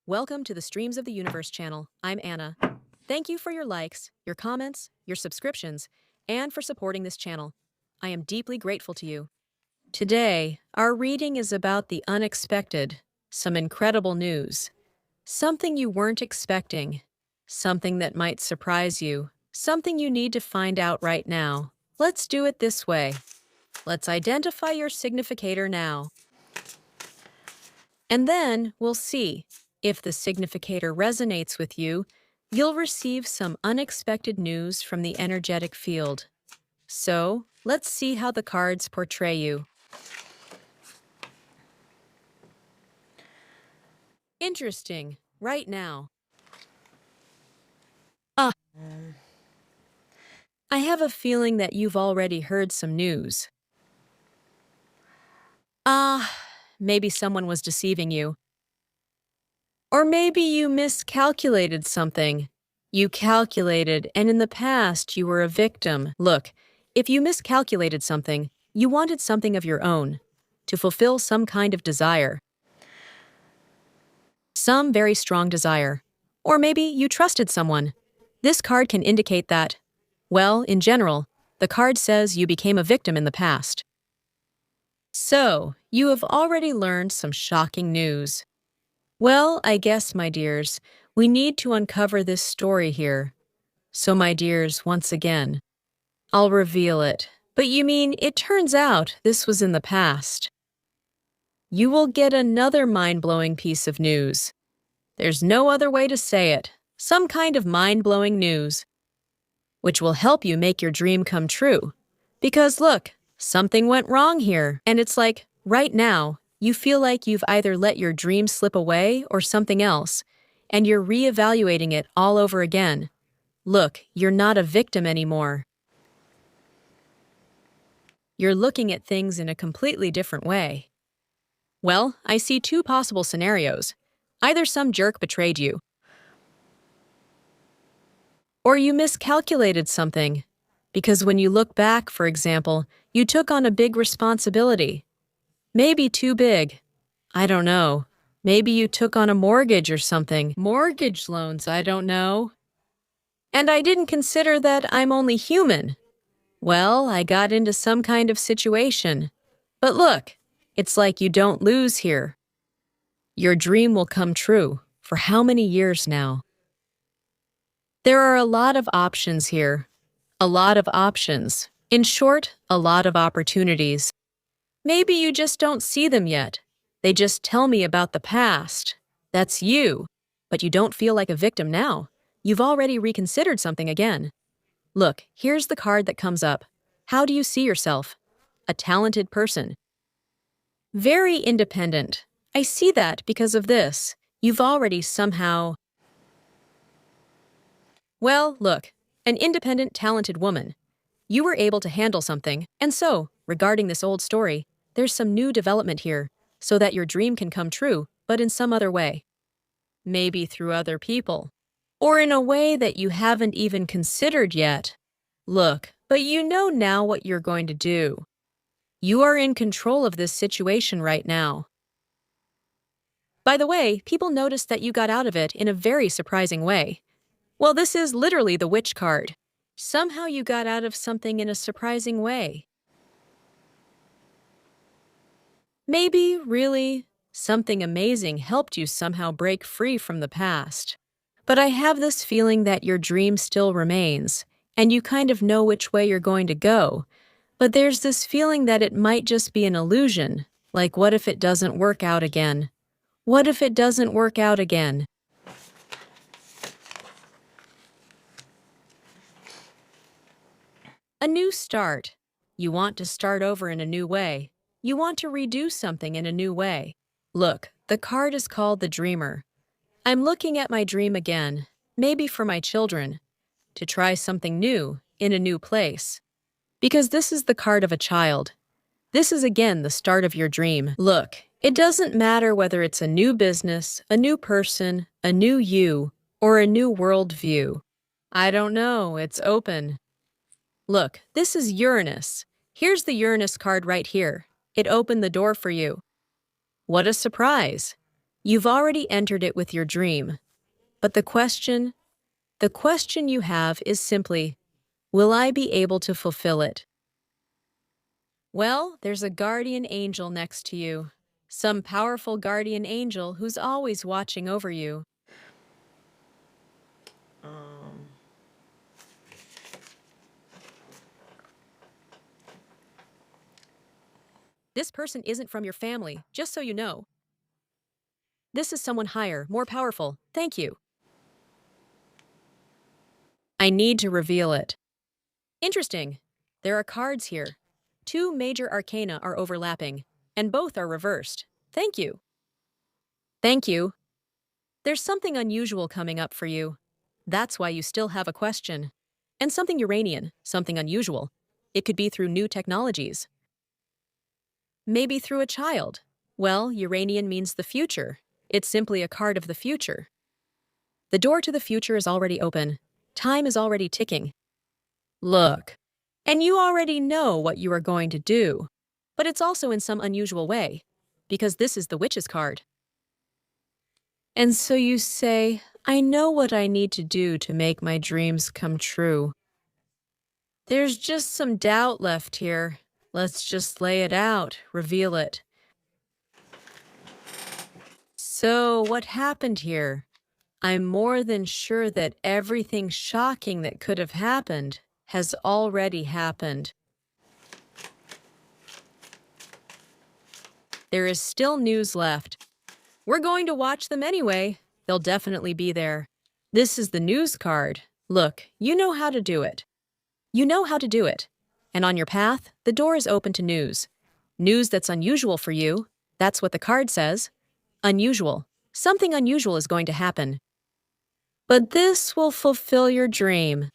Welcome to the Streams of the Universe channel. I'm Anna. Thank you for your likes, your comments, your subscriptions, and for supporting this channel. I am deeply grateful to you. Today, our reading is about the unexpected, some incredible news, something you weren't expecting, something that might surprise you, something you need to find out right now. Let's do it this way. Let's identify your significator now. And then we'll see. If the significator resonates with you, you'll receive some unexpected news from the energetic field. So, let's see how the cards portray you. Interesting. Right now. I have a feeling that you've already heard some news. Maybe someone was deceiving you. Or maybe you miscalculated something. You calculated, and in the past you were a victim. Look, if you miscalculated something, you wanted something of your own, to fulfill some kind of desire. Some very strong desire. Or maybe you trusted someone. This card can indicate that, well, in general, the card says you became a victim in the past. So, you have already learned some shocking news. Well, I guess, my dears, we need to uncover this story here. So, my dears, once again, I'll reveal it. But you mean it turns out this was in the past. You will get another mind-blowing piece of news. There's no other way to say it. Some kind of mind-blowing news, which will help you make your dream come true. Because look, something went wrong here, and it's like, right now, you feel like you've either let your dream slip away or something else, and you're reevaluating it all over again. Look, you're not a victim anymore. You're looking at things in a completely different way. Well, I see two possible scenarios. Either some jerk betrayed you, or you miscalculated something. Because when you look back, for example, you took on a big responsibility. Maybe too big. I don't know. Maybe you took on a mortgage or something. Mortgage loans, I don't know. And I didn't consider that I'm only human. Well, I got into some kind of situation. But look, it's like you don't lose here. Your dream will come true. For how many years now? There are a lot of options here. A lot of options. In short, a lot of opportunities. Maybe you just don't see them yet. They just tell me about the past. That's you. But you don't feel like a victim now. You've already reconsidered something again. Look, here's the card that comes up. How do you see yourself? A talented person. Very independent. I see that because of this. You've already somehow... Well, look, an independent, talented woman. You were able to handle something, and so, regarding this old story, there's some new development here, so that your dream can come true, but in some other way. Maybe through other people. Or in a way that you haven't even considered yet. Look, but you know now what you're going to do. You are in control of this situation right now. By the way, people noticed that you got out of it in a very surprising way. Well, this is literally the witch card. Somehow you got out of something in a surprising way. Maybe, really, something amazing helped you somehow break free from the past. But I have this feeling that your dream still remains, and you kind of know which way you're going to go. But there's this feeling that it might just be an illusion. Like, what if it doesn't work out again? What if it doesn't work out again? A new start. You want to start over in a new way. You want to redo something in a new way. Look, the card is called the Dreamer. I'm looking at my dream again, maybe for my children, to try something new in a new place. Because this is the card of a child. This is again the start of your dream. Look, it doesn't matter whether it's a new business, a new person, a new you, or a new worldview. I don't know, it's open. Look, this is Uranus. Here's the Uranus card right here. It opened the door for you. What a surprise! You've already entered it with your dream. But the question you have is simply, will I be able to fulfill it? Well, there's a guardian angel next to you. Some powerful guardian angel who's always watching over you. This person isn't from your family, just so you know. This is someone higher, more powerful. Thank you. I need to reveal it. Interesting. There are cards here. 2 major arcana are overlapping, and both are reversed. Thank you. Thank you. There's something unusual coming up for you. That's why you still have a question. And something Uranian, something unusual. It could be through new technologies. Maybe through a child. Well, Uranian means the future. It's simply a card of the future. The door to the future is already open. Time is already ticking. Look. And you already know what you are going to do. But it's also in some unusual way, because this is the witch's card. And so you say, I know what I need to do to make my dreams come true. There's just some doubt left here. Let's just lay it out, reveal it. So, what happened here? I'm more than sure that everything shocking that could have happened has already happened. There is still news left. We're going to watch them anyway. They'll definitely be there. This is the news card. Look, you know how to do it. You know how to do it. And on your path, the door is open to news. News that's unusual for you. That's what the card says. Unusual. Something unusual is going to happen. But this will fulfill your dream.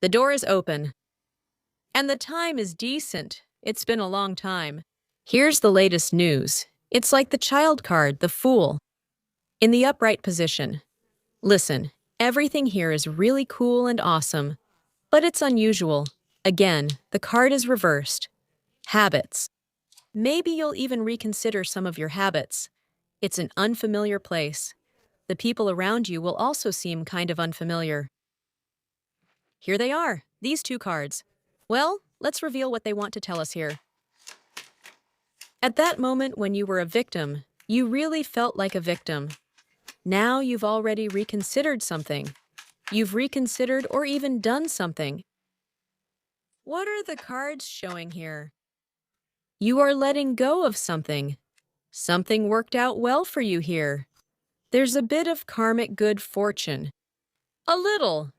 The door is open. And the time is decent. It's been a long time. Here's the latest news. It's like the child card, the Fool. In the upright position. Listen, everything here is really cool and awesome. But it's unusual. Again, the card is reversed. Habits. Maybe you'll even reconsider some of your habits. It's an unfamiliar place. The people around you will also seem kind of unfamiliar. Here they are, these 2 cards. Well, let's reveal what they want to tell us here. At that moment when you were a victim, you really felt like a victim. Now you've already reconsidered something. You've reconsidered or even done something. What are the cards showing here? You are letting go of something. Something worked out well for you here. There's a bit of karmic good fortune. A little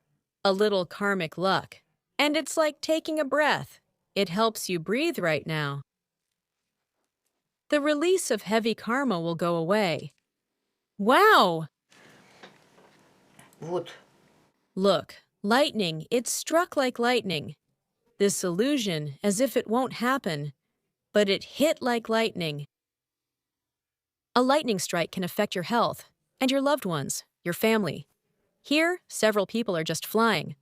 karmic luck. And it's like taking a breath. It helps you breathe right now. The release of heavy karma will go away. Wow! Вот. Look, lightning, it struck like lightning. This illusion, as if it won't happen, but it hit like lightning. A lightning strike can affect your health, and your loved ones, your family. Here, several people are just flying,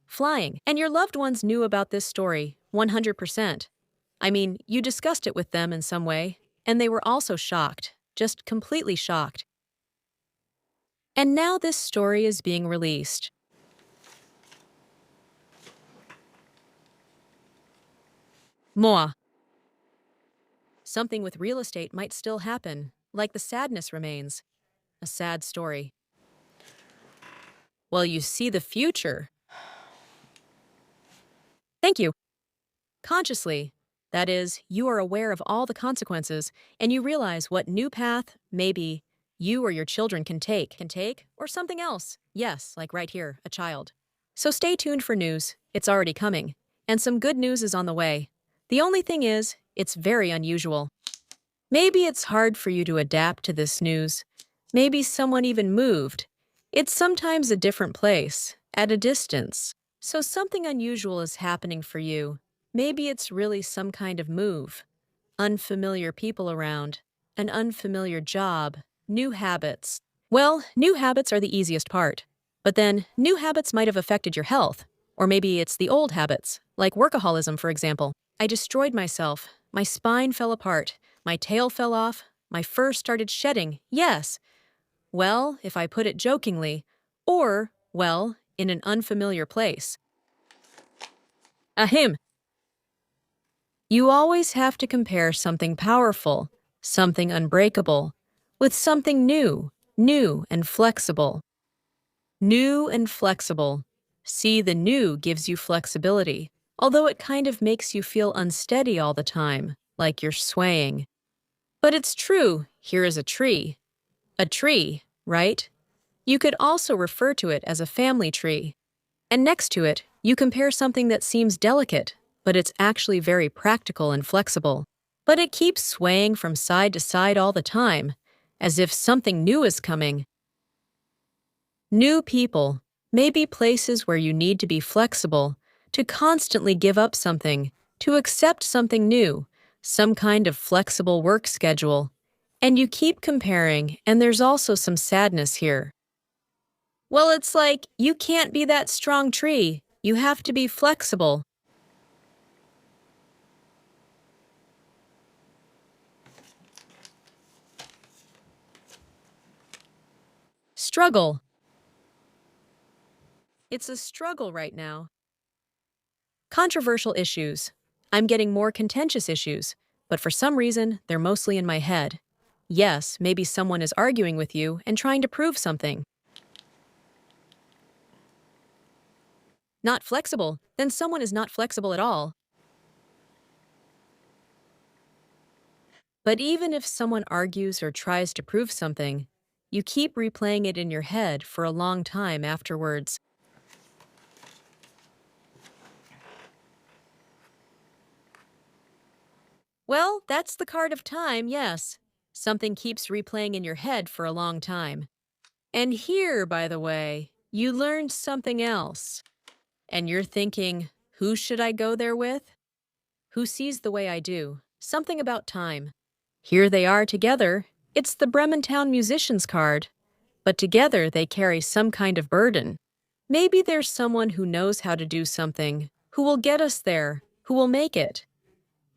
and your loved ones knew about this story, 100%. I mean, you discussed it with them in some way, and they were also shocked, just completely shocked. And now this story is being released. Moi. Something with real estate might still happen, like the sadness remains. A sad story. Well, you see the future. Thank you. Consciously, that is, you are aware of all the consequences, and you realize what new path, maybe, you or your children can take, or something else. Yes, like right here, a child. So stay tuned for news. It's already coming. And some good news is on the way. The only thing is, it's very unusual. Maybe it's hard for you to adapt to this news. Maybe someone even moved. It's sometimes a different place, at a distance. So something unusual is happening for you. Maybe it's really some kind of move. Unfamiliar people around. An unfamiliar job. New habits. Well, new habits are the easiest part. But then, new habits might have affected your health. Or maybe it's the old habits, like workaholism, for example. I destroyed myself. My spine fell apart. My tail fell off. My fur started shedding. Yes. Well, if I put it jokingly, or, well, in an unfamiliar place. Ahem. You always have to compare something powerful, something unbreakable, with something new and flexible. New and flexible. See, the new gives you flexibility, although it kind of makes you feel unsteady all the time, like you're swaying. But it's true, here is a tree. A tree, right? You could also refer to it as a family tree. And next to it, you compare something that seems delicate, but it's actually very practical and flexible. But it keeps swaying from side to side all the time, as if something new is coming. New people may be places where you need to be flexible, to constantly give up something, to accept something new, some kind of flexible work schedule. And you keep comparing, and there's also some sadness here. Well, it's like, you can't be that strong tree. You have to be flexible. Struggle. It's a struggle right now. Controversial issues. I'm getting more contentious issues, but for some reason, they're mostly in my head. Yes, maybe someone is arguing with you and trying to prove something. Not flexible, then someone is not flexible at all. But even if someone argues or tries to prove something, you keep replaying it in your head for a long time afterwards. Well, that's the card of time, yes. Something keeps replaying in your head for a long time. And here, by the way, you learned something else. And you're thinking, who should I go there with? Who sees the way I do? Something about time. Here they are together. It's the Brementown Musicians card. But together they carry some kind of burden. Maybe there's someone who knows how to do something, who will get us there, who will make it.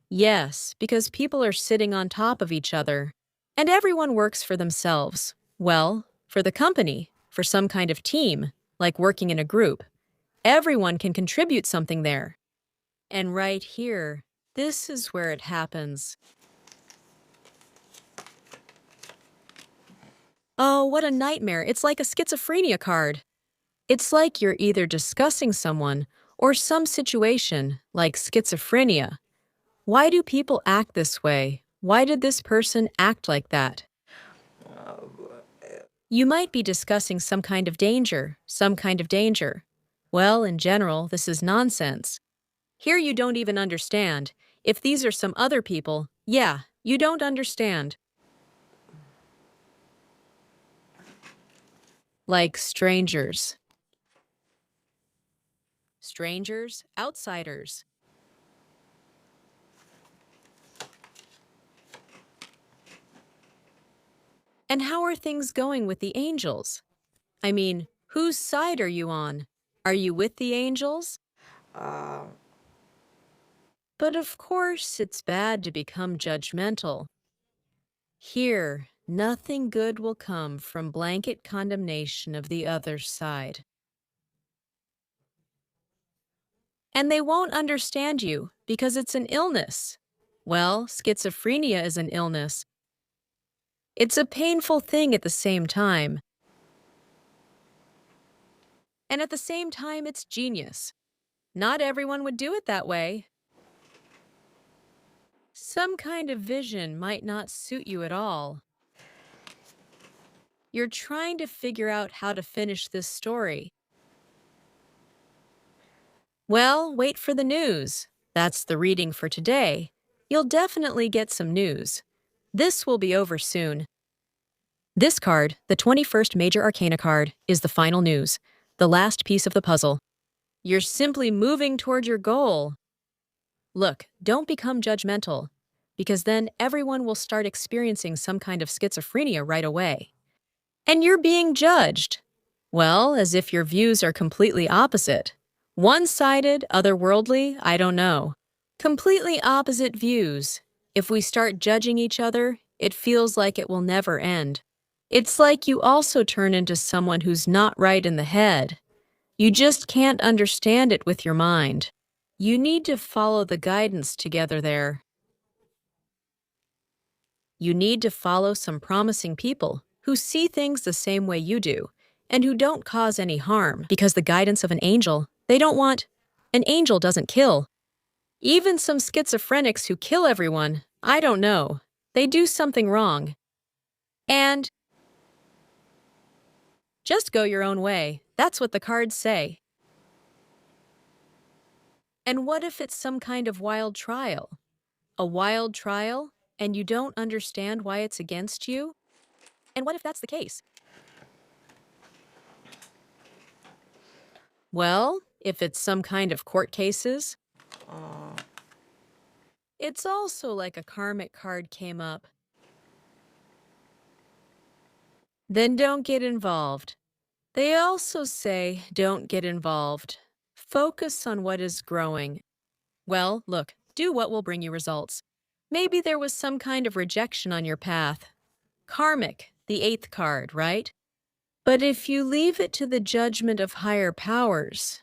Yes, because people are sitting on top of each other. And everyone works for themselves. Well, for the company, for some kind of team, like working in a group. Everyone can contribute something there. And right here, this is where it happens. Oh, what a nightmare. It's like a schizophrenia card. It's like you're either discussing someone or some situation, like schizophrenia. Why do people act this way? Why did this person act like that? You might be discussing some kind of danger, some kind of danger. Well, in general, this is nonsense. Here you don't even understand. If these are some other people, yeah, you don't understand. Like strangers. Strangers, outsiders. And how are things going with the angels? I mean, whose side are you on? Are you with the angels? But of course, it's bad to become judgmental. Here, nothing good will come from blanket condemnation of the other side. And they won't understand you because it's an illness. Well, schizophrenia is an illness. It's a painful thing at the same time. And at the same time, it's genius. Not everyone would do it that way. Some kind of vision might not suit you at all. You're trying to figure out how to finish this story. Well, wait for the news. That's the reading for today. You'll definitely get some news. This will be over soon. This card, the 21st Major Arcana card, is the final news, the last piece of the puzzle. You're simply moving toward your goal. Look, don't become judgmental, because then everyone will start experiencing some kind of schizophrenia right away. And you're being judged. Well, as if your views are completely opposite. One-sided, otherworldly, I don't know. Completely opposite views. If we start judging each other, it feels like it will never end. It's like you also turn into someone who's not right in the head. You just can't understand it with your mind. You need to follow the guidance together there. You need to follow some promising people who see things the same way you do and who don't cause any harm because the guidance of an angel, they don't want. An angel doesn't kill. Even some schizophrenics who kill everyone, I don't know. They do something wrong. And just go your own way. That's what the cards say. And what if it's some kind of wild trial? A wild trial, and you don't understand why it's against you? And what if that's the case? Well, if it's some kind of court cases, it's also like a karmic card came up. Then don't get involved. They also say don't get involved. Focus on what is growing. Well, look, do what will bring you results. Maybe there was some kind of rejection on your path. Karmic, the 8th card, right? But if you leave it to the judgment of higher powers,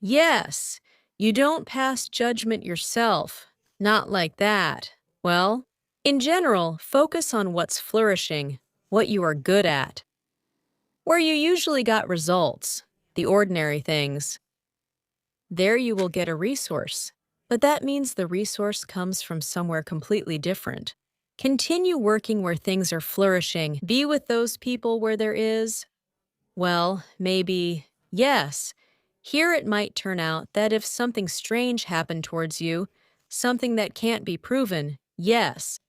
yes, you don't pass judgment yourself. Not like that. Well, in general, focus on what's flourishing, what you are good at. Where you usually got results, the ordinary things. There you will get a resource, but that means the resource comes from somewhere completely different. Continue working where things are flourishing. Be with those people where there is, well, maybe, yes. Here it might turn out that if something strange happened towards you, something that can't be proven, yes.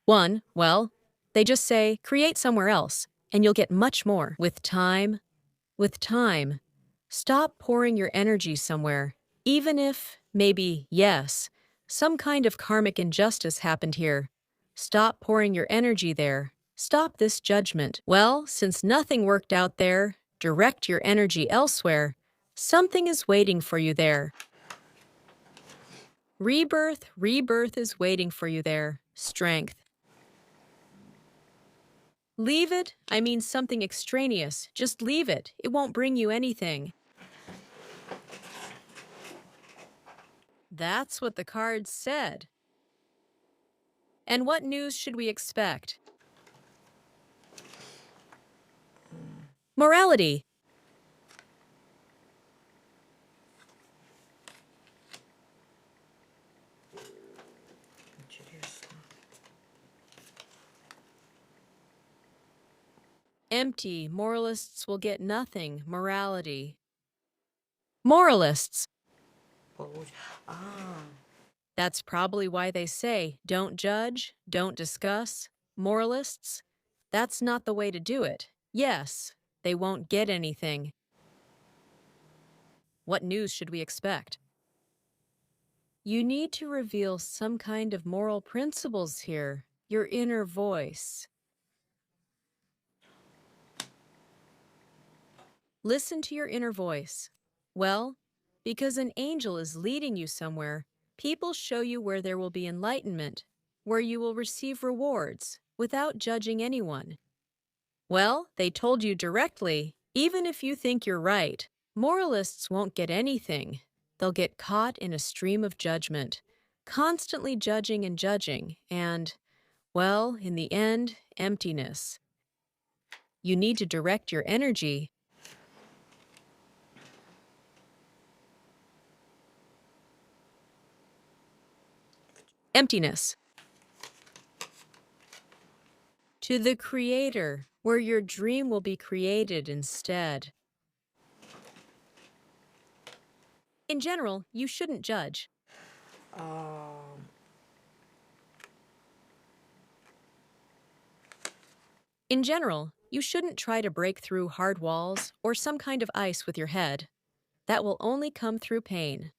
One, well, they just say, create somewhere else, and you'll get much more. With time, stop pouring your energy somewhere, even if, maybe, yes, some kind of karmic injustice happened here. Stop pouring your energy there. Stop this judgment. Well, since nothing worked out there, direct your energy elsewhere. Something is waiting for you there. Rebirth is waiting for you there. Strength. Leave it, something extraneous. Just leave it. It won't bring you anything. That's what the cards said. And what news should we expect? Morality. Empty. Moralists will get nothing. Morality. Moralists. That's probably why they say, don't judge, don't discuss. Moralists. That's not the way to do it. Yes, they won't get anything. What news should we expect? You need to reveal some kind of moral principles here, your inner voice. Listen to your inner voice. Well, because an angel is leading you somewhere, people show you where there will be enlightenment, where you will receive rewards without judging anyone. Well, they told you directly, even if you think you're right, moralists won't get anything. They'll get caught in a stream of judgment, constantly judging and, well, in the end, emptiness. You need to direct your energy. Emptiness. To the Creator, where your dream will be created instead. In general, you shouldn't judge. In general, you shouldn't try to break through hard walls or some kind of ice with your head. That will only come through pain.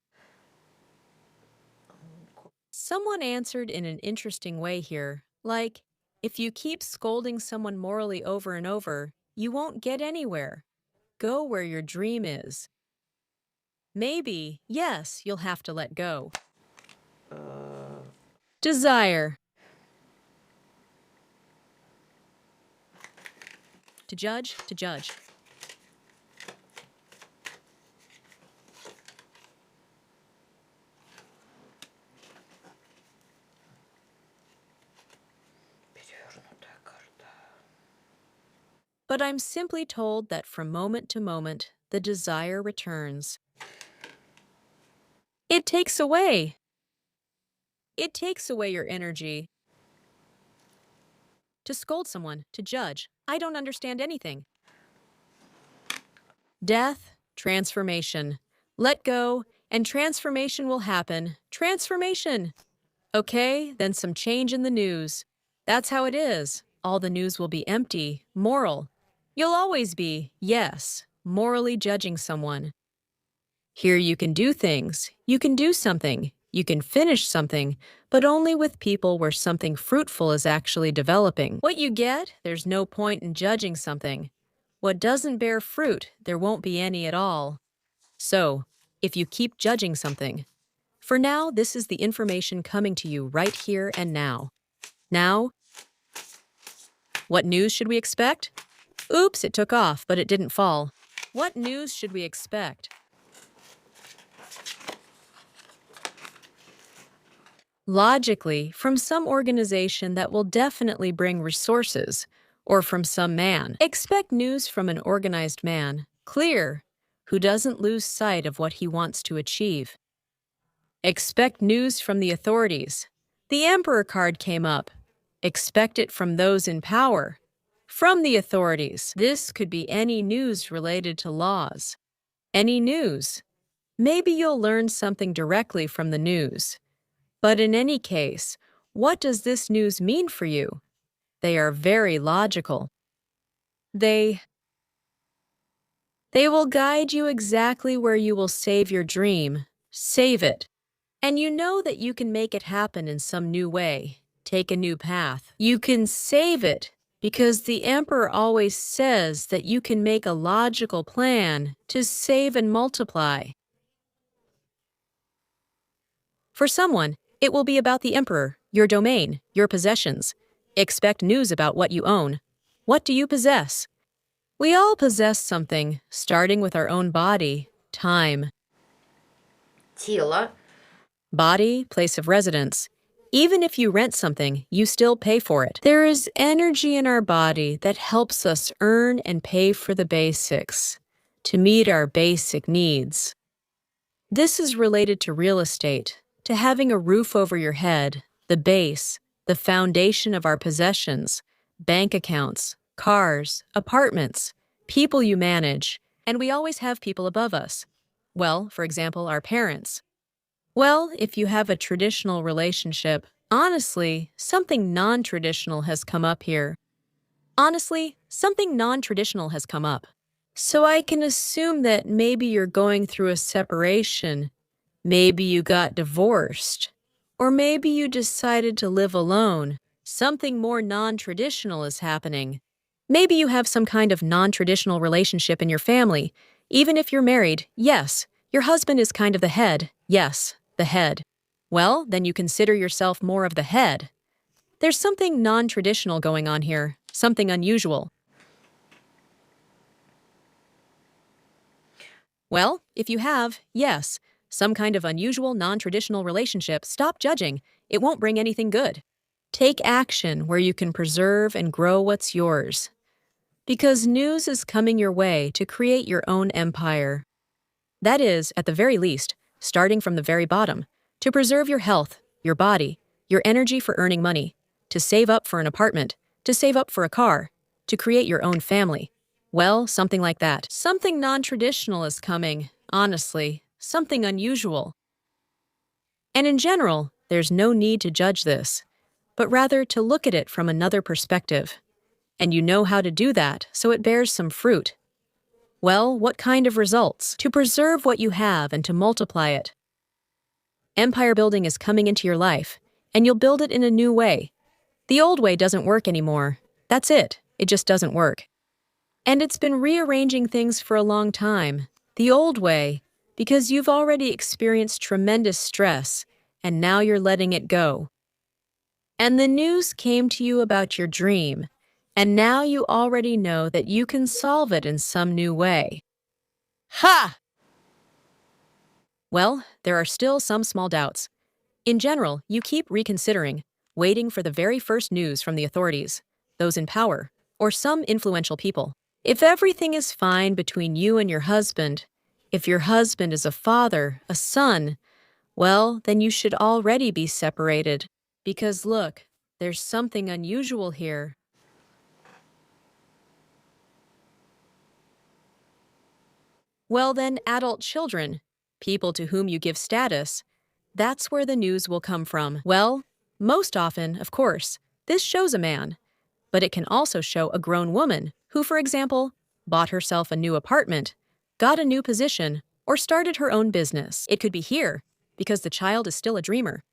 Someone answered in an interesting way here, like, if you keep scolding someone morally over and over, you won't get anywhere. Go where your dream is. Maybe, yes, you'll have to let go. Desire. To judge, to judge. But I'm simply told that from moment to moment, the desire returns. It takes away. It takes away your energy. To scold someone, to judge. I don't understand anything. Death, transformation. Let go, and transformation will happen. Transformation! Okay, then some change in the news. That's how it is. All the news will be empty, moral. You'll always be, yes, morally judging someone. Here you can do things. You can do something. You can finish something, but only with people where something fruitful is actually developing. What you get, there's no point in judging something. What doesn't bear fruit, there won't be any at all. So, if you keep judging something, for now, this is the information coming to you right here and now. Now, what news should we expect? Oops, it took off, but it didn't fall. What news should we expect? Logically, from some organization that will definitely bring resources, or from some man. Expect news from an organized man, clear, who doesn't lose sight of what he wants to achieve. Expect news from the authorities. The Emperor card came up. Expect it from those in power. From the authorities. This could be any news related to laws. Any news. Maybe you'll learn something directly from the news. But in any case, what does this news mean for you? They are very logical. They will guide you exactly where you will save your dream. Save it. And you know that you can make it happen in some new way. Take a new path. You can save it because the Emperor always says that you can make a logical plan to save and multiply. For someone, it will be about the Emperor, your domain, your possessions. Expect news about what you own. What do you possess? We all possess something, starting with our own body, time. Тіло. Body, place of residence. Even if you rent something, you still pay for it. There is energy in our body that helps us earn and pay for the basics, to meet our basic needs. This is related to real estate, to having a roof over your head, the base, the foundation of our possessions, bank accounts, cars, apartments, people you manage, and we always have people above us. Well, for example, our parents. Well, if you have a traditional relationship, honestly, something non-traditional has come up here. Honestly, something non-traditional has come up. So I can assume that maybe you're going through a separation. Maybe you got divorced. Or maybe you decided to live alone. Something more non-traditional is happening. Maybe you have some kind of non-traditional relationship in your family. Even if you're married, yes, your husband is kind of the head. Yes, the head. Well, then you consider yourself more of the head. There's something non-traditional going on here, something unusual. Well, if you have, yes, some kind of unusual, non-traditional relationship, stop judging. It won't bring anything good. Take action where you can preserve and grow what's yours. Because news is coming your way to create your own empire. That is, at the very least, starting from the very bottom, to preserve your health, your body, your energy for earning money, to save up for an apartment, to save up for a car, to create your own family. Well, something like that. Something non-traditional is coming, honestly, something unusual. And in general, there's no need to judge this, but rather to look at it from another perspective. And you know how to do that, so it bears some fruit. Well, what kind of results? To preserve what you have and to multiply it. Empire building is coming into your life, and you'll build it in a new way. The old way doesn't work anymore. That's it. It just doesn't work. And it's been rearranging things for a long time. The old way, because you've already experienced tremendous stress, and now you're letting it go. And the news came to you about your dream, And now you already know that you can solve it in some new way. Ha! Well, there are still some small doubts. In general, you keep reconsidering, waiting for the very first news from the authorities, those in power, or some influential people. If everything is fine between you and your husband, if your husband is a father, a son, well, then you should already be separated. Because look, there's something unusual here. Well, then, adult children, people to whom you give status, that's where the news will come from. Well, most often, of course, this shows a man, but it can also show a grown woman who, for example, bought herself a new apartment, got a new position, or started her own business. It could be here, because the child is still a dreamer.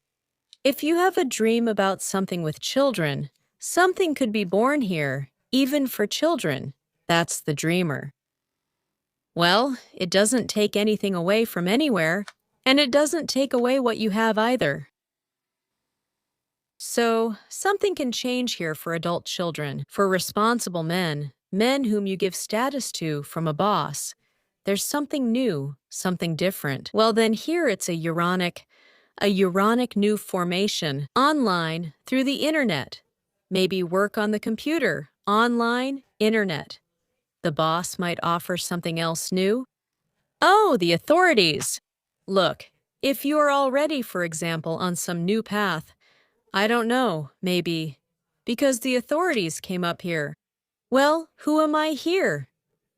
If you have a dream about something with children, something could be born here, even for children. That's the dreamer. Well, it doesn't take anything away from anywhere, and it doesn't take away what you have either. So, something can change here for adult children, for responsible men, men whom you give status to from a boss. There's something new, something different. Well, then here it's a Uronic new formation, online, through the internet. Maybe work on the computer, online, internet. The boss might offer something else new. Oh, the authorities! Look, if you are already, for example, on some new path, I don't know, maybe, because the authorities came up here. Well, who am I here?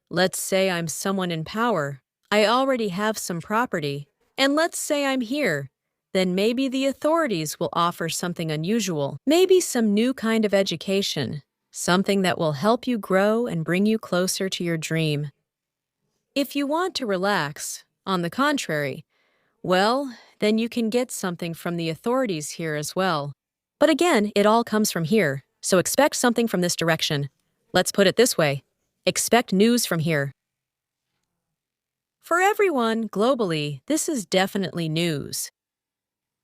Let's say I'm someone in power. I already have some property. And let's say I'm here. Then maybe the authorities will offer something unusual. Maybe some new kind of education. Something that will help you grow and bring you closer to your dream. If you want to relax, on the contrary, well, then you can get something from the authorities here as well. But again, it all comes from here, so expect something from this direction. Let's put it this way. Expect news from here. For everyone, globally, this is definitely news.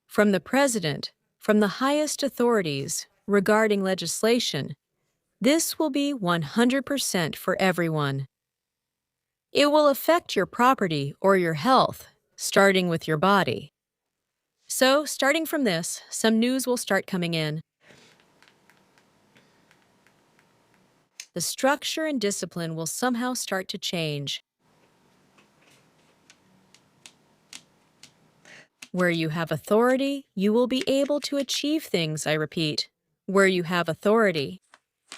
From the president, from the highest authorities, regarding legislation, this will be 100% for everyone. It will affect your property or your health, starting with your body. So, starting from this, some news will start coming in. The structure and discipline will somehow start to change. Where you have authority, you will be able to achieve things, I repeat. Where you have authority.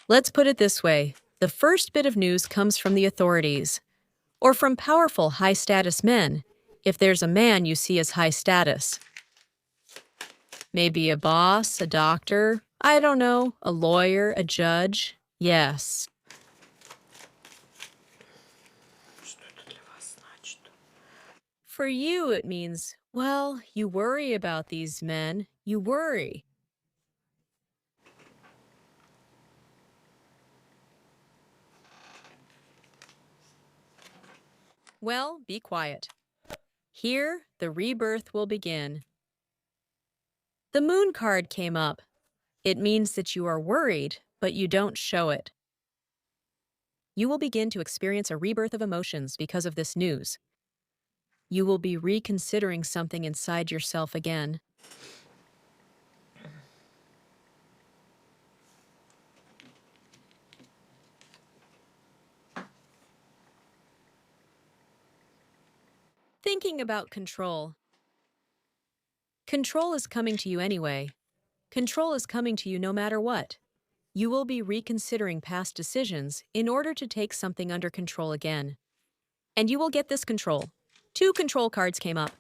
Let's put it this way. The first bit of news comes from the authorities, or from powerful, high-status men, if there's a man you see as high status. Maybe a boss, a doctor, I don't know, a lawyer, a judge. Yes. For you, it means, well, you worry about these men. You worry. Well, be quiet. Here, the rebirth will begin. The moon card came up. It means that you are worried, but you don't show it. You will begin to experience a rebirth of emotions because of this news. You will be reconsidering something inside yourself again. Thinking about control. Control is coming to you anyway. Control is coming to you no matter what. You will be reconsidering past decisions in order to take something under control again. And you will get this control. 2 control cards came up.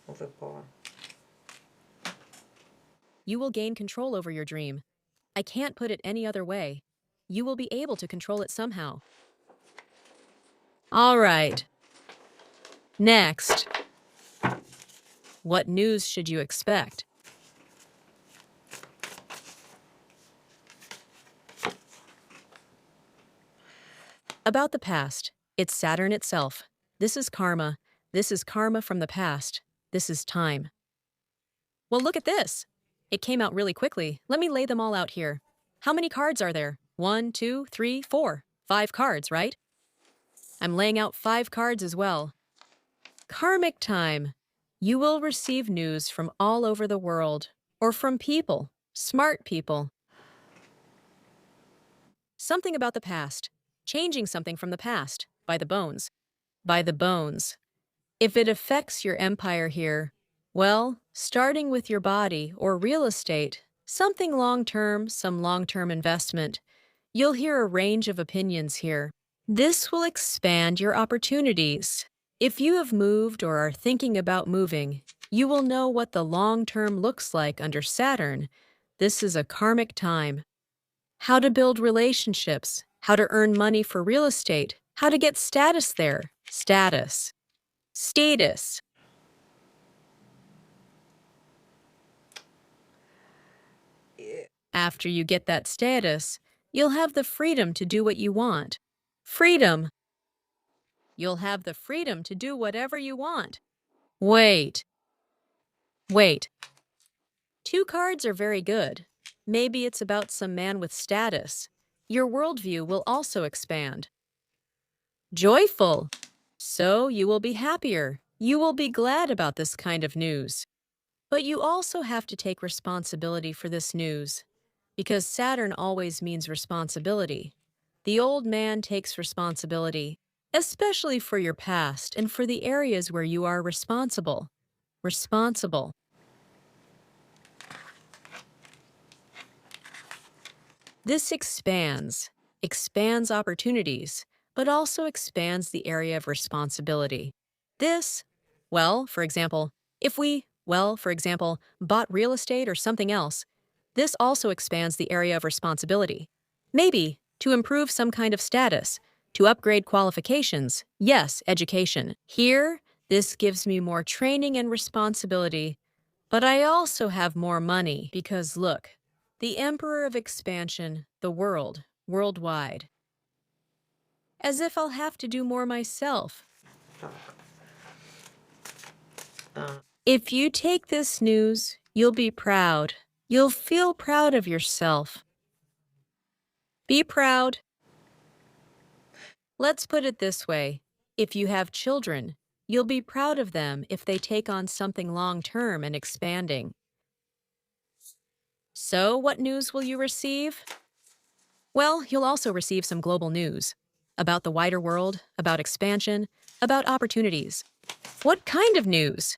Выпало. You will gain control over your dream. I can't put it any other way. You will be able to control it somehow. All right. Next. What news should you expect? About the past. It's Saturn itself. This is karma. This is karma from the past. This is time. Well, look at this. It came out really quickly. Let me lay them all out here. How many cards are there? 1, 2, 3, 4. 5 cards, right? I'm laying out 5 cards as well. Karmic time. You will receive news from all over the world, or from people, smart people. Something about the past. Changing something from the past. By the bones. By the bones. If it affects your empire here, well, starting with your body or real estate, something long-term, some long-term investment, you'll hear a range of opinions here. This will expand your opportunities. If you have moved or are thinking about moving, you will know what the long-term looks like under Saturn. This is a karmic time. How to build relationships, how to earn money for real estate, how to get status there. Status. Status. After you get that status, you'll have the freedom to do what you want. Freedom. You'll have the freedom to do whatever you want. Wait. Wait. 2 cards are very good. Maybe it's about some man with status. Your worldview will also expand. Joyful. So you will be happier. You will be glad about this kind of news. But you also have to take responsibility for this news, because Saturn always means responsibility. The old man takes responsibility, especially for your past and for the areas where you are responsible. Responsible. This expands opportunities, but also expands the area of responsibility. This, for example, if we, bought real estate or something else, this also expands the area of responsibility. Maybe to improve some kind of status, to upgrade qualifications, yes, education. Here, this gives me more training and responsibility, but I also have more money because look, the Emperor of Expansion, the world, worldwide. As if I'll have to do more myself. If you take this news, you'll be proud. You'll feel proud of yourself. Be proud. Let's put it this way. If you have children, you'll be proud of them if they take on something long-term and expanding. So, what news will you receive? Well, you'll also receive some global news about the wider world, about expansion, about opportunities. What kind of news?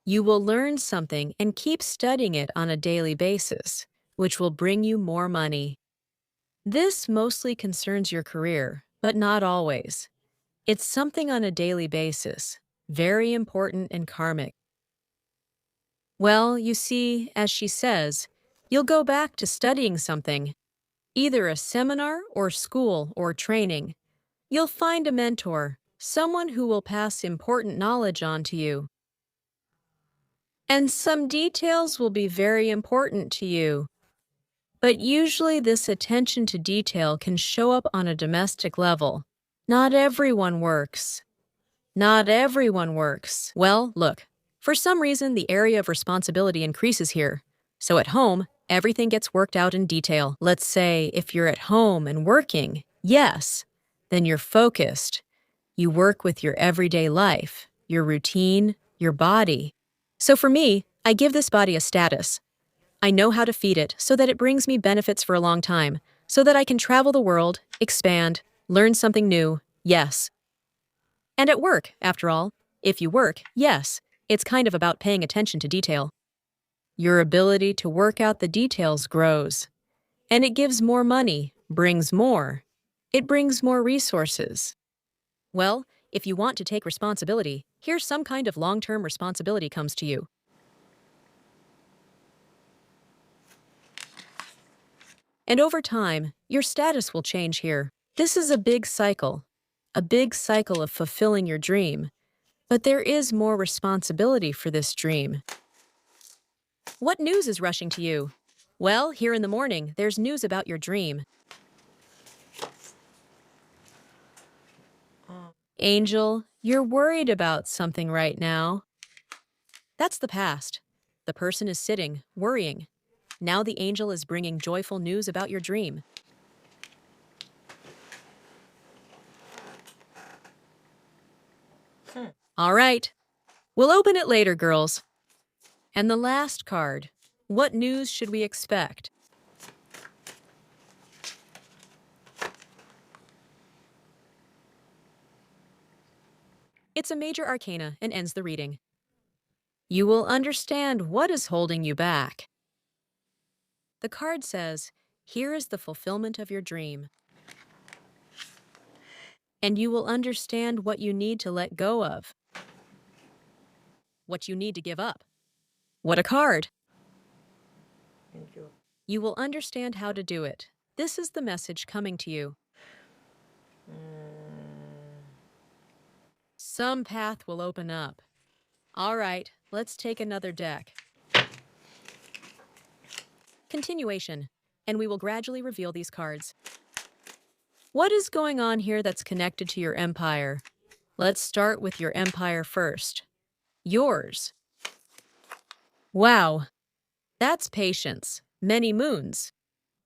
You will learn something and keep studying it on a daily basis, which will bring you more money. This mostly concerns your career, but not always. It's something on a daily basis, very important and karmic. Well, you see, as she says, you'll go back to studying something, either a seminar or school or training. You'll find a mentor, someone who will pass important knowledge on to you. And some details will be very important to you. But usually this attention to detail can show up on a domestic level. Not everyone works. Not everyone works. Well, look, for some reason the area of responsibility increases here. So at home, everything gets worked out in detail. Let's say if you're at home and working, yes, then you're focused. You work with your everyday life, your routine, your body. So for me, I give this body a status. I know how to feed it so that it brings me benefits for a long time, so that I can travel the world, expand, learn something new, yes. And at work, after all, if you work, yes, it's kind of about paying attention to detail. Your ability to work out the details grows. And it gives more money, brings more. It brings more resources. Well, if you want to take responsibility, here's some kind of long-term responsibility comes to you. And over time, your status will change here. This is a big cycle of fulfilling your dream. But there is more responsibility for this dream. What news is rushing to you? Well, here in the morning, there's news about your dream. Angel, you're worried about something right now. That's the past. The person is sitting, worrying. Now the angel is bringing joyful news about your dream. All right. We'll open it later, girls. And the last card. What news should we expect? It's a major arcana and ends the reading. You will understand what is holding you back. The card says, here is the fulfillment of your dream. And you will understand what you need to let go of. What you need to give up. What a card! Thank you. You will understand how to do it. This is the message coming to you. Some path will open up. All right, let's take another deck. Continuation, and we will gradually reveal these cards. What is going on here that's connected to your empire? Let's start with your empire first. Yours. Wow, that's patience. Many moons.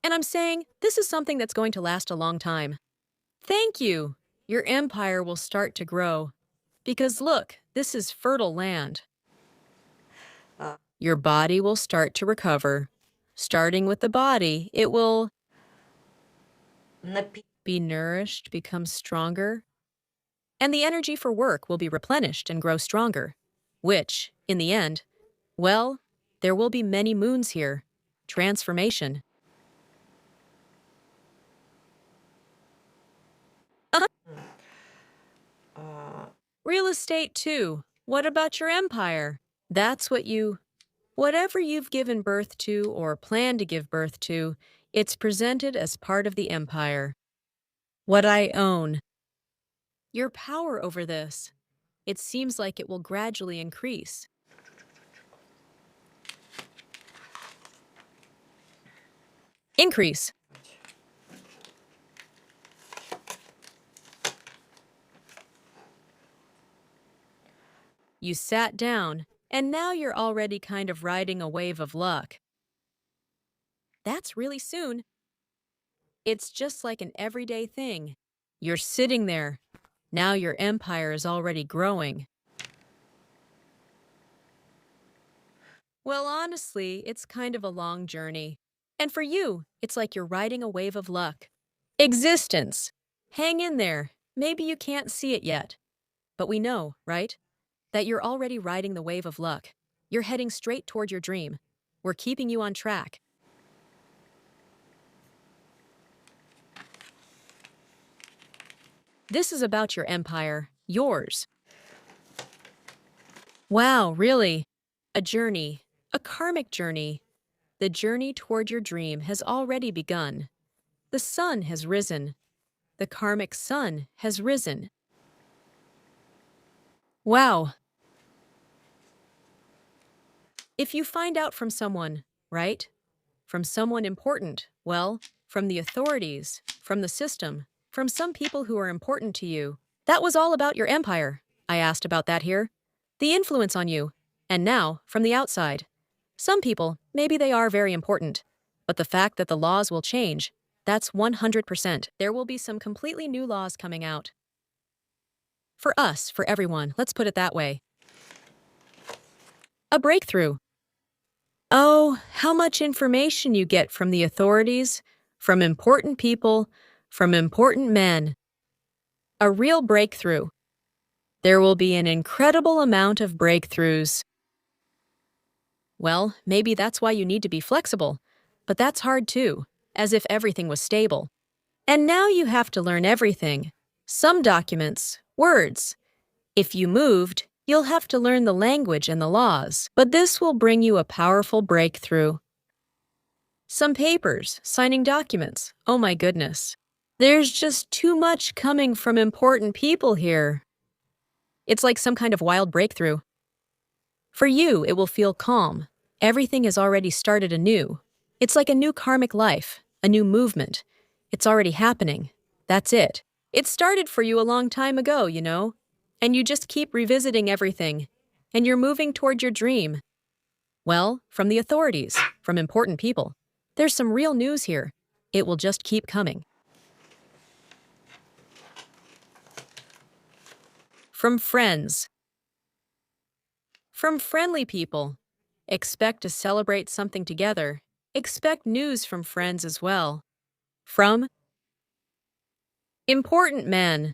And I'm saying this is something that's going to last a long time. Thank you. Your empire will start to grow. Because look, this is fertile land. Your body will start to recover. Starting with the body, it will be nourished, become stronger, and the energy for work will be replenished and grow stronger, which, in the end, well, there will be many moons here. Transformation. Real estate, too. What about your empire? That's whatever you've given birth to or plan to give birth to, it's presented as part of the empire. What I own. Your power over this. It seems like it will gradually increase. Increase. You sat down, and now you're already kind of riding a wave of luck. That's really soon. It's just like an everyday thing. You're sitting there. Now your empire is already growing. Well, honestly, it's kind of a long journey. And for you, it's like you're riding a wave of luck. Existence. Hang in there. Maybe you can't see it yet. But we know, right? That you're already riding the wave of luck. You're heading straight toward your dream. We're keeping you on track. This is about your empire, yours. Wow, really? A journey, a karmic journey. The journey toward your dream has already begun. The sun has risen. The karmic sun has risen. Wow. If you find out from someone, right? From someone important, well, from the authorities, from the system, from some people who are important to you. That was all about your empire. I asked about that here. The influence on you. And now, from the outside. Some people, maybe they are very important. But the fact that the laws will change, that's 100%. There will be some completely new laws coming out. For us, for everyone, let's put it that way. A breakthrough. Oh, how much information you get from the authorities, from important people, from important men. A real breakthrough. There will be an incredible amount of breakthroughs. Well, maybe that's why you need to be flexible, but that's hard too, as if everything was stable. And now you have to learn everything. Some documents, words. If you moved, you'll have to learn the language and the laws, but this will bring you a powerful breakthrough. Some papers, signing documents. Oh my goodness. There's just too much coming from important people here. It's like some kind of wild breakthrough. For you, it will feel calm. Everything has already started anew. It's like a new karmic life, a new movement. It's already happening. That's it. It started for you a long time ago, you know? And you just keep revisiting everything. And you're moving toward your dream. Well, from the authorities, from important people. There's some real news here. It will just keep coming. From friends. From friendly people. Expect to celebrate something together. Expect news from friends as well. From important men.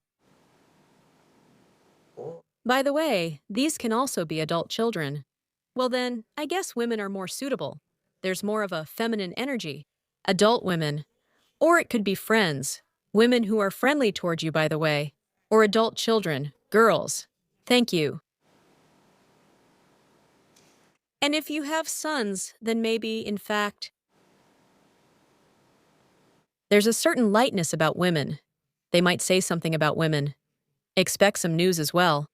By the way, these can also be adult children. Well then, I guess women are more suitable. There's more of a feminine energy. Adult women. Or it could be friends. Women who are friendly toward you, by the way. Or adult children, girls. Thank you. And if you have sons, then maybe, in fact, there's a certain lightness about women. They might say something about women. Expect some news as well.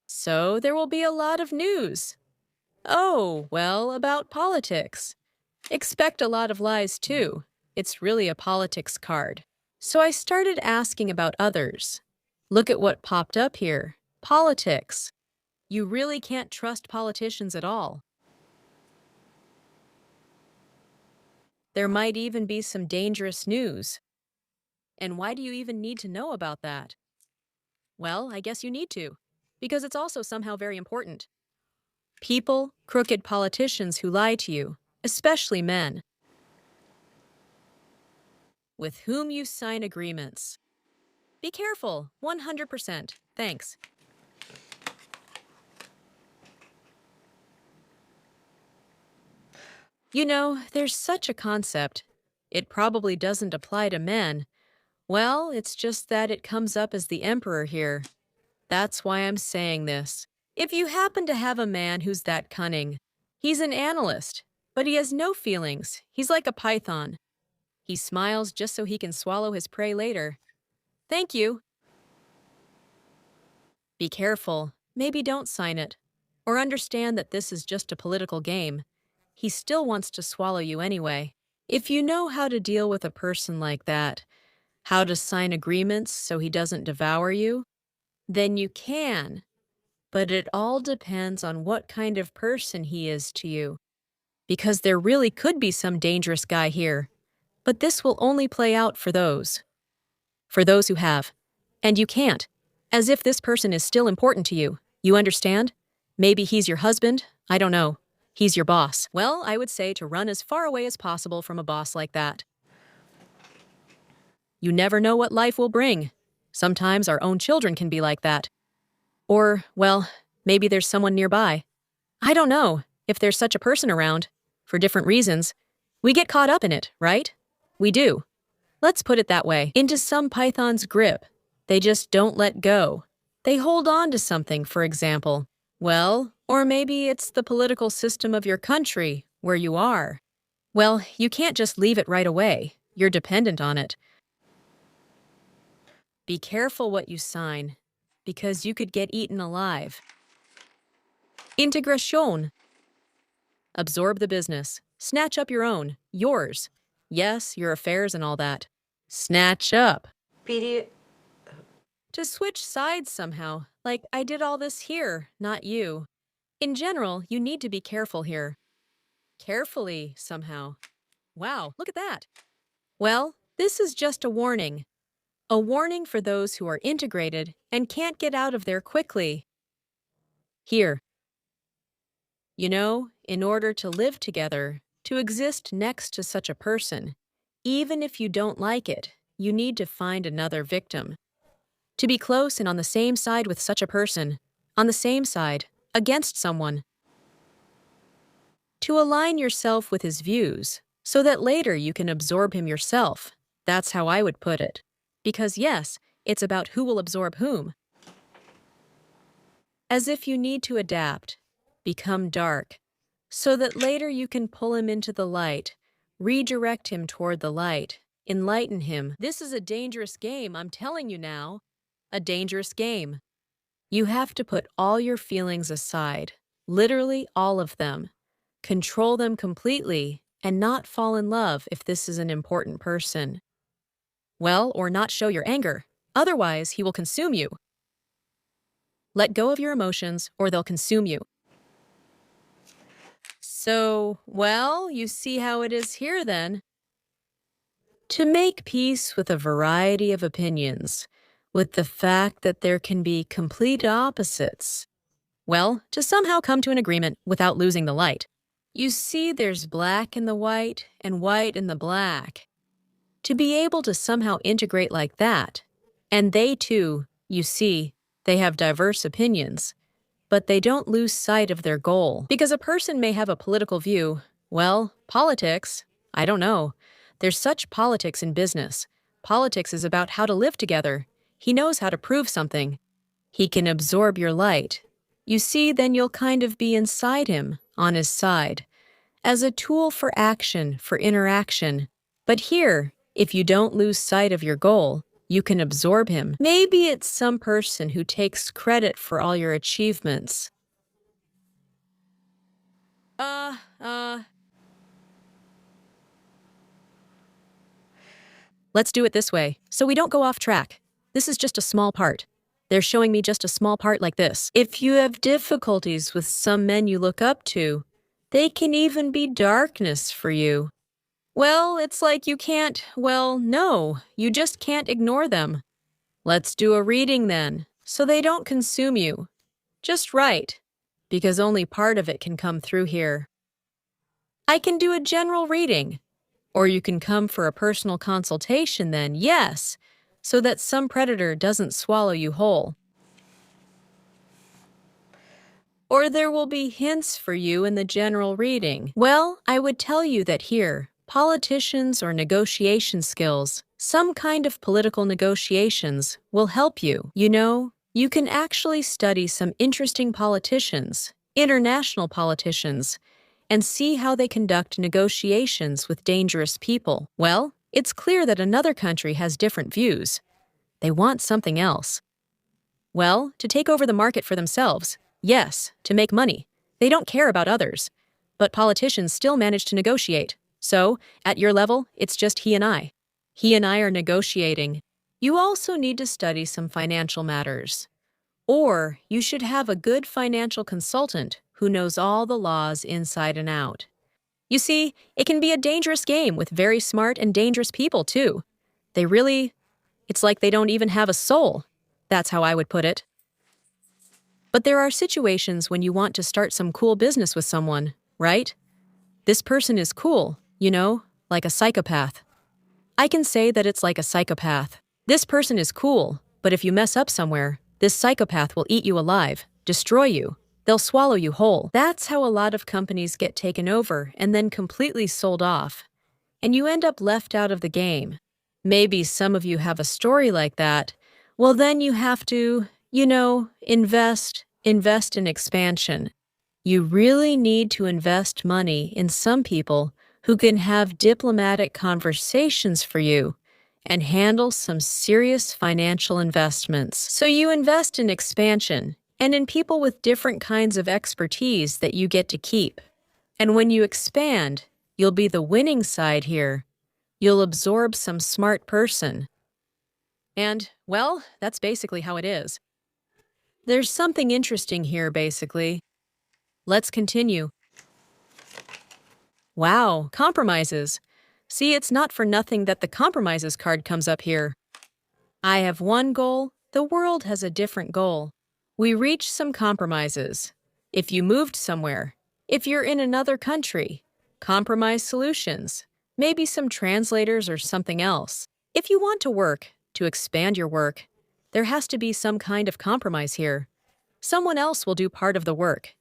So there will be a lot of news. Oh, well, about politics. Expect a lot of lies too. It's really a politics card. So I started asking about others. Look at what popped up here. Politics. You really can't trust politicians at all. There might even be some dangerous news. And why do you even need to know about that? Well, I guess you need to, because it's also somehow very important. People, crooked politicians who lie to you, especially men, with whom you sign agreements. Be careful, 100%. Thanks. You know, there's such a concept. It probably doesn't apply to men. Well, it's just that it comes up as the emperor here. That's why I'm saying this. If you happen to have a man who's that cunning, he's an analyst, but he has no feelings. He's like a python. He smiles just so he can swallow his prey later. Thank you. Be careful. Maybe don't sign it. Or understand that this is just a political game. He still wants to swallow you anyway. If you know how to deal with a person like that, how to sign agreements so he doesn't devour you, then you can. But it all depends on what kind of person he is to you. Because there really could be some dangerous guy here. But this will only play out for those. For those who have. And you can't. As if this person is still important to you. You understand? Maybe he's your husband. I don't know. He's your boss. Well, I would say to run as far away as possible from a boss like that. You never know what life will bring. Sometimes our own children can be like that. Or, well, maybe there's someone nearby. I don't know if there's such a person around. For different reasons. We get caught up in it, right? We do. Let's put it that way. Into some python's grip. They just don't let go. They hold on to something, for example. Well, or maybe it's the political system of your country, where you are. Well, you can't just leave it right away. You're dependent on it. Be careful what you sign, because you could get eaten alive. Integration. Absorb the business. Snatch up your own. Yours. Yes, your affairs and all that. Snatch up. Period. To switch sides somehow, like I did all this here, not you. In general, you need to be careful here. Carefully, somehow. Wow, look at that. Well, this is just a warning. A warning for those who are integrated and can't get out of there quickly. Here. You know, in order to live together, to exist next to such a person, even if you don't like it, you need to find another victim. To be close and on the same side with such a person, on the same side, against someone. To align yourself with his views, so that later you can absorb him yourself. That's how I would put it. Because yes, it's about who will absorb whom. As if you need to adapt, become dark, so that later you can pull him into the light, redirect him toward the light, enlighten him. This is a dangerous game, I'm telling you now. A dangerous game. You have to put all your feelings aside, literally all of them. Control them completely, and not fall in love if this is an important person. Well, or not show your anger. Otherwise, he will consume you. Let go of your emotions, or they'll consume you. So, well, you see how it is here then. To make peace with a variety of opinions, with the fact that there can be complete opposites. Well, to somehow come to an agreement without losing the light. You see, there's black in the white and white in the black. To be able to somehow integrate like that, and they too, you see, they have diverse opinions, but they don't lose sight of their goal. Because a person may have a political view, well, politics, I don't know. There's such politics in business. Politics is about how to live together. He knows how to prove something. He can absorb your light. You see, then you'll kind of be inside him, on his side, as a tool for action, for interaction. But here, if you don't lose sight of your goal, you can absorb him. Maybe it's some person who takes credit for all your achievements. Let's do it this way, so we don't go off track. This is just a small part. They're showing me just a small part like this. If you have difficulties with some men you look up to, they can even be darkness for you. Well, it's like you can't, well, no, you just can't ignore them. Let's do a reading then, so they don't consume you. Just right, because only part of it can come through here. I can do a general reading, or you can come for a personal consultation then, yes, so that some predator doesn't swallow you whole. Or there will be hints for you in the general reading. Well, I would tell you that here, politicians or negotiation skills, some kind of political negotiations, will help you. You know, you can actually study some interesting politicians, international politicians, and see how they conduct negotiations with dangerous people. Well, it's clear that another country has different views. They want something else. Well, to take over the market for themselves. Yes, to make money. They don't care about others. But politicians still manage to negotiate. So, at your level, it's just he and I. He and I are negotiating. You also need to study some financial matters. Or you should have a good financial consultant who knows all the laws inside and out. You see, it can be a dangerous game with very smart and dangerous people, too. It's like they don't even have a soul. That's how I would put it. But there are situations when you want to start some cool business with someone, right? This person is cool, you know, like a psychopath. I can say that it's like a psychopath. This person is cool, but if you mess up somewhere, this psychopath will eat you alive, destroy you. They'll swallow you whole. That's how a lot of companies get taken over and then completely sold off. And you end up left out of the game. Maybe some of you have a story like that. Well, then you have to, invest in expansion. You really need to invest money in some people who can have diplomatic conversations for you and handle some serious financial investments. So you invest in expansion and in people with different kinds of expertise that you get to keep. And when you expand, you'll be the winning side here. You'll absorb some smart person. And, well, that's basically how it is. There's something interesting here, basically. Let's continue. Wow, compromises. See, it's not for nothing that the compromises card comes up here. I have one goal, the world has a different goal. We reach some compromises. If you moved somewhere, if you're in another country, compromise solutions, maybe some translators or something else. If you want to work, to expand your work, there has to be some kind of compromise here. Someone else will do part of the work,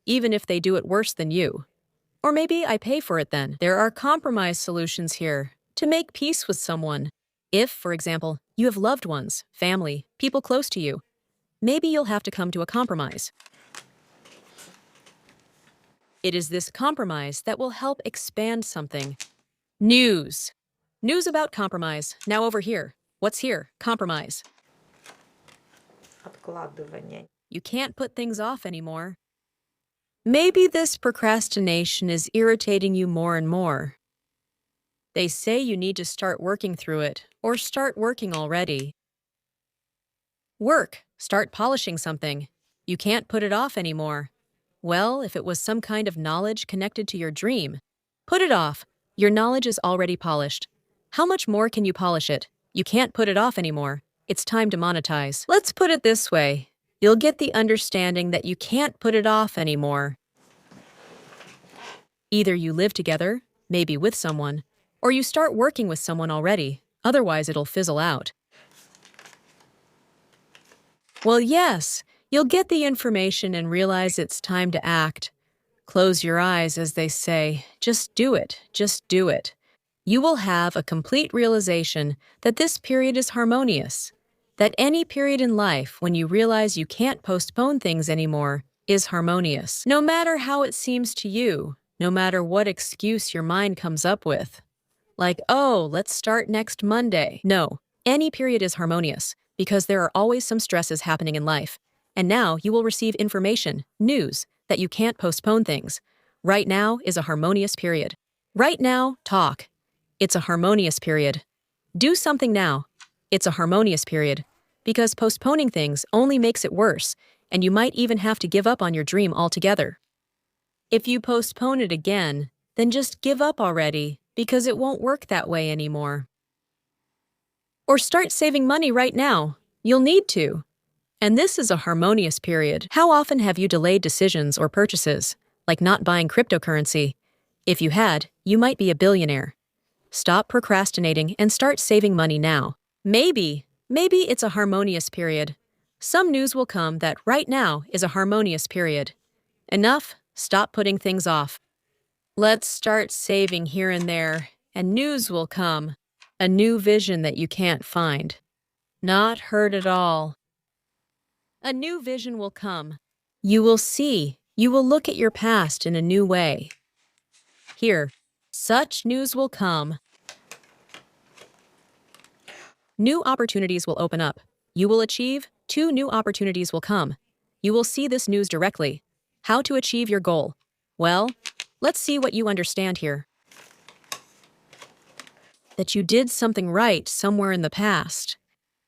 even if they do it worse than you. Or maybe I pay for it then. There are compromise solutions here to make peace with someone. If, for example, you have loved ones, family, people close to you, maybe you'll have to come to a compromise. It is this compromise that will help expand something. News. News about compromise. Now over here. What's here? Compromise. Откладывание. You can't put things off anymore. Maybe this procrastination is irritating you more and more. They say you need to start working through it, or start working already. Work. Start polishing something. You can't put it off anymore. Well, if it was some kind of knowledge connected to your dream, put it off. Your knowledge is already polished. How much more can you polish it? You can't put it off anymore. It's time to monetize. Let's put it this way. You'll get the understanding that you can't put it off anymore. Either you live together, maybe with someone, or you start working with someone already. Otherwise, it'll fizzle out. Well, yes, you'll get the information and realize it's time to act. Close your eyes, as they say. Just do it. Just do it. You will have a complete realization that this period is harmonious, that any period in life when you realize you can't postpone things anymore is harmonious. No matter how it seems to you, no matter what excuse your mind comes up with. Like, oh, let's start next Monday. No, any period is harmonious because there are always some stresses happening in life. And now you will receive information, news, that you can't postpone things. Right now is a harmonious period. Right now, talk. It's a harmonious period. Do something now. It's a harmonious period. Because postponing things only makes it worse, and you might even have to give up on your dream altogether. If you postpone it again, then just give up already, because it won't work that way anymore. Or start saving money right now. You'll need to. And this is a harmonious period. How often have you delayed decisions or purchases, like not buying cryptocurrency? If you had, you might be a billionaire. Stop procrastinating and start saving money now. Maybe it's a harmonious period. Some news will come that right now is a harmonious period. Enough, stop putting things off. Let's start saving here and there, and news will come. A new vision that you can't find. Not heard at all. A new vision will come. You will see. You will look at your past in a new way. Here, such news will come. New opportunities will open up. You will achieve. 2 new opportunities will come. You will see this news directly. How to achieve your goal. Well, let's see what you understand here. That you did something right somewhere in the past.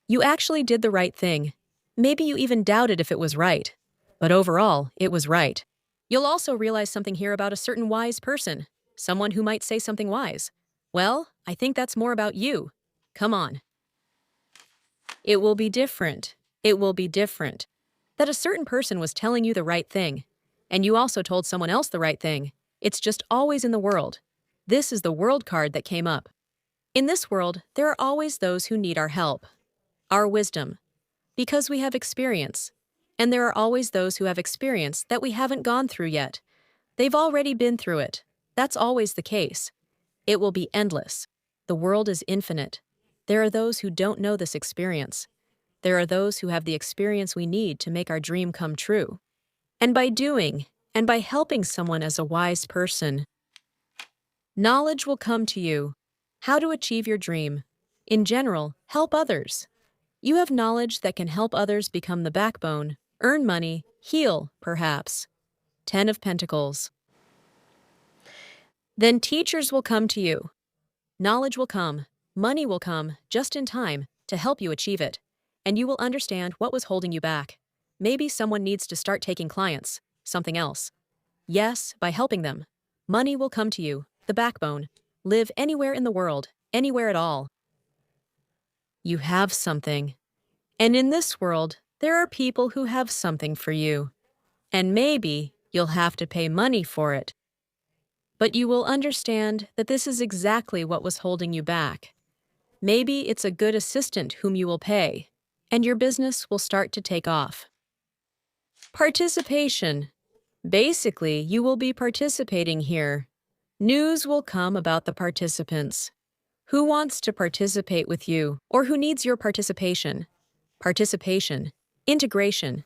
You actually did the right thing. Maybe you even doubted if it was right. But overall, it was right. You'll also realize something here about a certain wise person. Someone who might say something wise. Well, I think that's more about you. Come on. It will be different. It will be different. That a certain person was telling you the right thing. And you also told someone else the right thing. It's just always in the world. This is the world card that came up. In this world, there are always those who need our help. Our wisdom. Because we have experience. And there are always those who have experience that we haven't gone through yet. They've already been through it. That's always the case. It will be endless. The world is infinite. There are those who don't know this experience. There are those who have the experience we need to make our dream come true. And by doing, and by helping someone as a wise person, knowledge will come to you. How to achieve your dream. In general, help others. You have knowledge that can help others become the backbone, earn money, heal, perhaps. 10 of Pentacles. Then teachers will come to you. Knowledge will come, money will come, just in time, to help you achieve it. And you will understand what was holding you back. Maybe someone needs to start taking clients, something else. Yes, by helping them. Money will come to you, the backbone. Live anywhere in the world, anywhere at all. You have something. And in this world, there are people who have something for you. And maybe you'll have to pay money for it. But you will understand that this is exactly what was holding you back. Maybe it's a good assistant whom you will pay, and your business will start to take off. Participation. Basically, you will be participating here. News will come about the participants. Who wants to participate with you, or who needs your participation? Participation. Integration.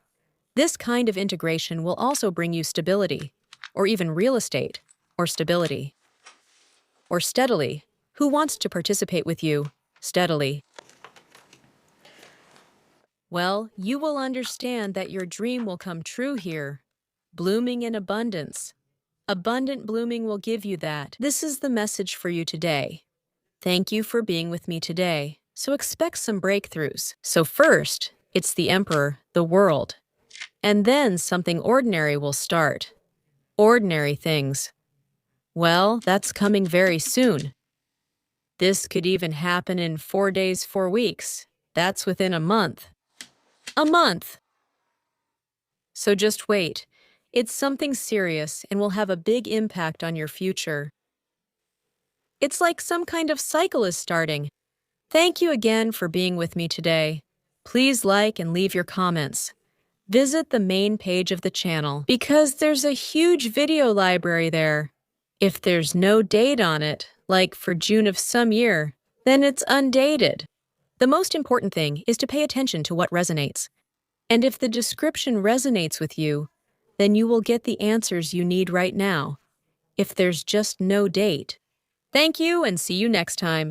This kind of integration will also bring you stability, or even real estate, or stability. Or steadily. Who wants to participate with you, steadily? Well, you will understand that your dream will come true here. Blooming in abundance. Abundant blooming will give you that. This is the message for you today. Thank you for being with me today. So expect some breakthroughs. So first, it's the Emperor, the world. And then something ordinary will start. Ordinary things. Well, that's coming very soon. This could even happen in 4 days, 4 weeks. That's within a month. A month! So just wait. It's something serious and will have a big impact on your future. It's like some kind of cycle is starting. Thank you again for being with me today. Please like and leave your comments. Visit the main page of the channel because there's a huge video library there. If there's no date on it, like for June of some year, then it's undated. The most important thing is to pay attention to what resonates. And if the description resonates with you, then you will get the answers you need right now. If there's just no date. Thank you and see you next time.